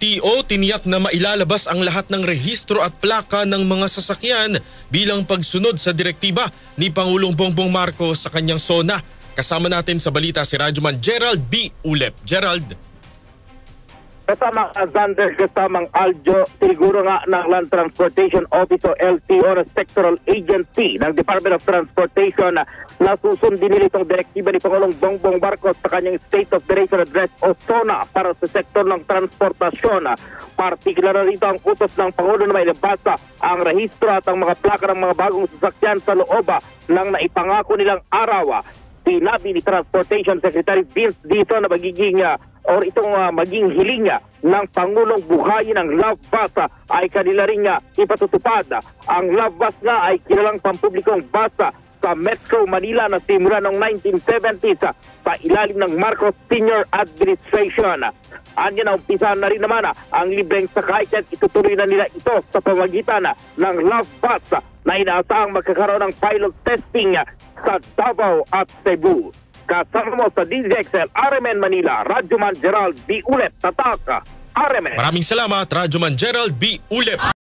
LTO tiniyak na mailalabas ang lahat ng rehistro at plaka ng mga sasakyan bilang pagsunod sa direktiba ni Pangulong Bongbong Marcos sa kanyang SONA. Kasama natin sa balita si Radyoman Gerald B. Ulep. Gerald. Kasama Zander, kasamang Aljo, siguro nga ng Land Transportation Office o LTO na sectoral agency ng Department of Transportation na susundin nila itong direktiba ni Pangulong Bongbong Marcos sa kanyang State of the Nation Address o SONA para sa sektor ng transportasyon. Partikular na rito ang utos ng Pangulo na may nabasa ang rehistro at ang mga plaka ng mga bagong sasakyan sa loob ng naipangako nilang araw. Sinabi ni Transportation Secretary Vince dito na magiging maging hiling ng Pangulong buhayin ang Love Bus ay kanila rin ipatutupad. Ang Love Bus nga ay kilalang pampublikong bus sa Metro Manila na simula noong 1970s sa ilalim ng Marcos Senior Administration. Anya na umpisahan na rin naman ang libreng sakay at itutuloy na nila ito sa pamagitan ng Love Bus na inaasahang magkakaroon ng pilot testing sa Davao at Cebu. Kasama mo sa DZXL RMN Manila, Radyoman Gerald B. Ulep, Tatak, RMN. Maraming salamat, Radyoman Gerald B. Ulep.